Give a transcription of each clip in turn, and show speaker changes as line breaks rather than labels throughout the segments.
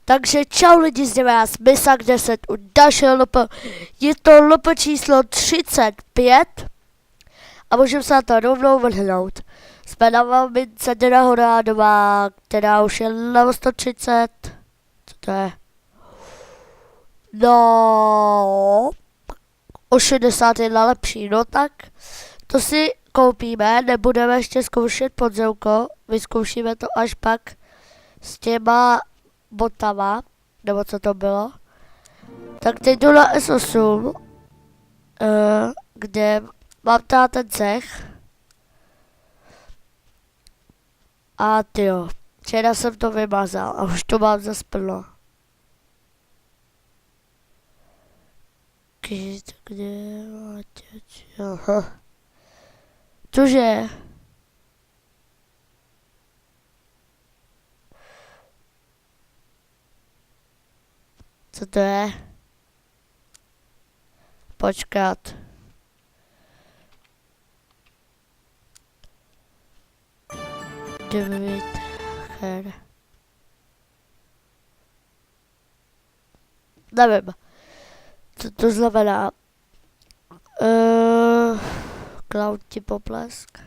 Takže čau lidi, zde vás Misak 10 u dalšího LP. Je to LP číslo 35 a můžeme se na to rovnou vrhnout. Jsme na mamince Dena Horádová, která už je level 130. Co to je? No, o 60 je na lepší, no tak to si koupíme, nebudeme ještě zkoušet podzemko, vyzkoušíme to až pak s těma botama, nebo co to bylo. Tak teď jdu na S8, kde mám tady ten cech. A tyjo, včera jsem to vymazal a už to mám zas plno. Kde máte, aha. Cože? Co to je? Počkat. David her. Nevím. Co to znamená? Cloud ti poplesk.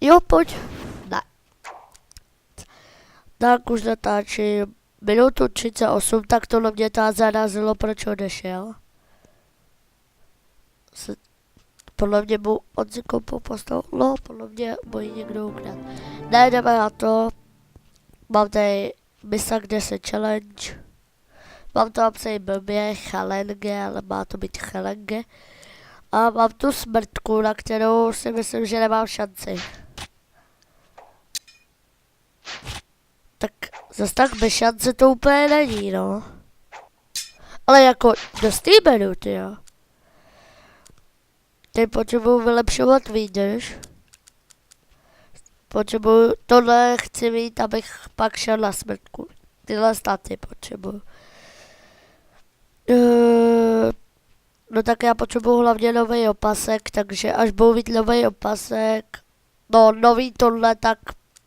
Jo, pojď. Ne. Tak už natáčím minutu 38, tak tohle mě to zarazilo, proč odešel. Podle mě mu on si koupil postavu, no, podle mě bojí někdo ukrad. Ne, jdeme na to. Mám tady Misak 10 challenge. Mám to napsaný blbě, chalenge, ale má to být chalenge. A mám tu smrtku, na kterou si myslím, že nemám šanci. Tak zase tak bez šance to úplně není, no. Ale jako dost týberu, tyjo. Teď potřebuji vylepšovat výdrž. Potřebuji, tohle chci mít, abych pak šel na smrtku. Tyhle staty potřebuji. No tak já potřebuji hlavně nový opasek, takže až budu mít nový opasek, no nový tohle, tak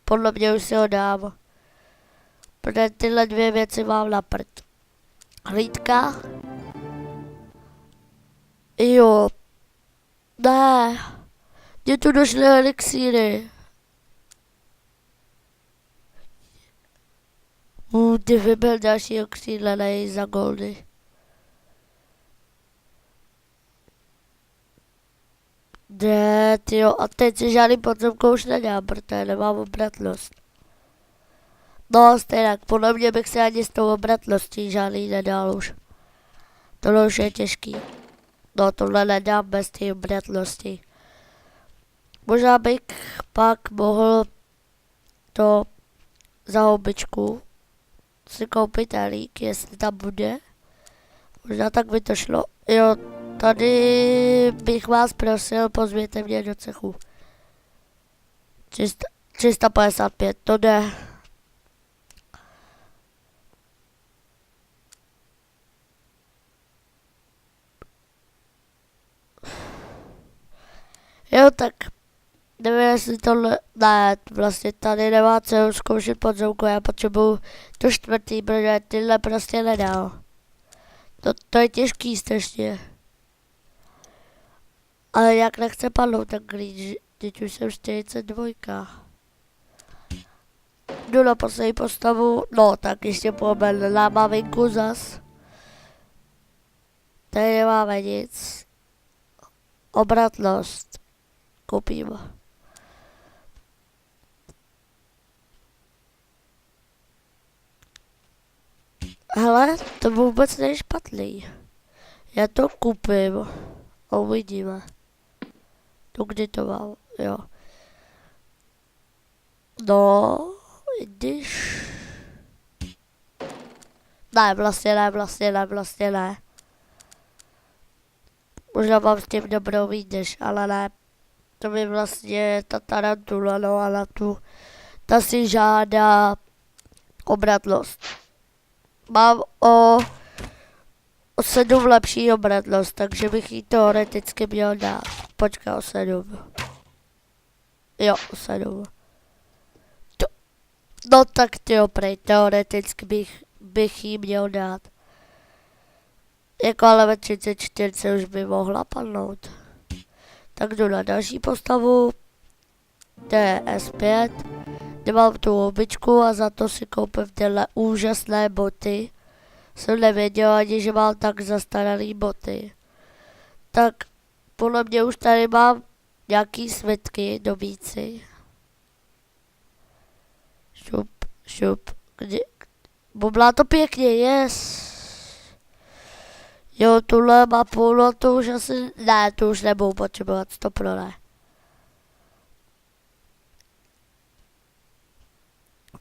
podle mě už si ho dám. Protože tyhle dvě věci mám na prd. Hlídka. Jo. Ne. Mně tu došly elixíry. Ty vybil další okřídlenej za goldy. Ne, tyjo, a teď si žádný podzemko už nedám, protože nemám obratnost. No, stejně, podle mě bych se ani s tou obratlostí žádný nedal už. Tohle už je těžký. No, tohle nedám bez té obratnosti. Možná bych pak mohl to za houbičku si koupit elík, jestli tam bude. Možná tak by to šlo. Jo, tady bych vás prosil, pozvěte mě do cechu. 355, to jde. Jo, tak nevím, jestli tohle, ne, vlastně tady nemá co zkoušet podzemku, já potřebuju to čtvrtý, protože tyhle prostě nedal. To je těžký strašně. Ale jak nechce padnout ten glíč, teď už jsem 42. Jdu na poslední postavu, no tak ještě pomel na maminku zas. Tady nemáme nic. Obratnost. Koupím. Hele, to vůbec není špatný. Já to koupím. Uvidíme. Tu kdy to mám, jo. No, když... Ne, vlastně ne. Možná mám s tím dobrou výdrž, ale ne. To mi vlastně ta tarantula, no a na tu, ta si žádá obratnost. Mám o 7 lepší obratnost, takže bych jí teoreticky měl dát. Počkej, o 7. Jo, o 7. No tak tyjo, prej, teoreticky bych jí měl dát. Jako ale ve 34 už by mohla padnout. Tak jdu na další postavu. To je S5. Nemám tu obyčku a za to si koupím tyhle úžasné boty. Jsem nevěděl ani, že mám tak zastaralý boty. Tak podle mě už tady mám nějaký svitky do víci. Šup, šup. Bublá to pěkně, yes. Jo, tuhle mapu, no to už asi, ne, to už nebudu potřebovat, to pro ne.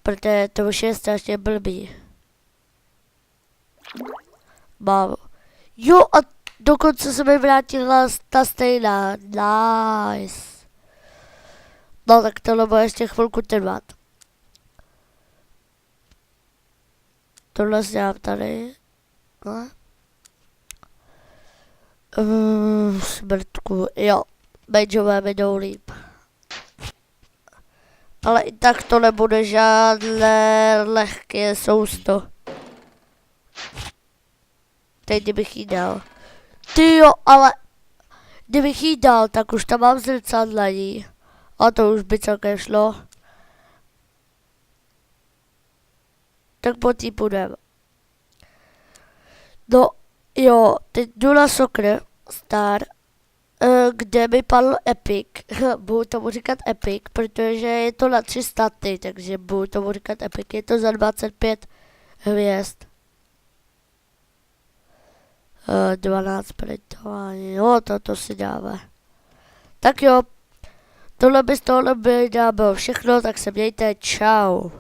Protože to už je strašně blbý. Mám. Jo, a dokonce se mi vrátila ta stejná, nice. No tak tohle bude ještě chvilku trvat. Tohle si dám tady. No. Smrtku, jo, Benjové mi jdou líp. Ale i tak to nebude žádné lehké sousto. Teď kdybych jí dal. Tyjo, ale kdybych jí dal, tak už tam mám zrcadlení. A to už by celkem šlo. Tak po tý půjdem. No, jo, teď jdu na Soccer Star, kde mi padl Epic. Budu tomu říkat Epic, protože je to na 3 staty, takže budu tomu říkat Epic. Je to za 25 hvězd. 12 printování, jo, toto si dáme. Tak jo, tohle by z tohle bylo všechno, tak se mějte, čau.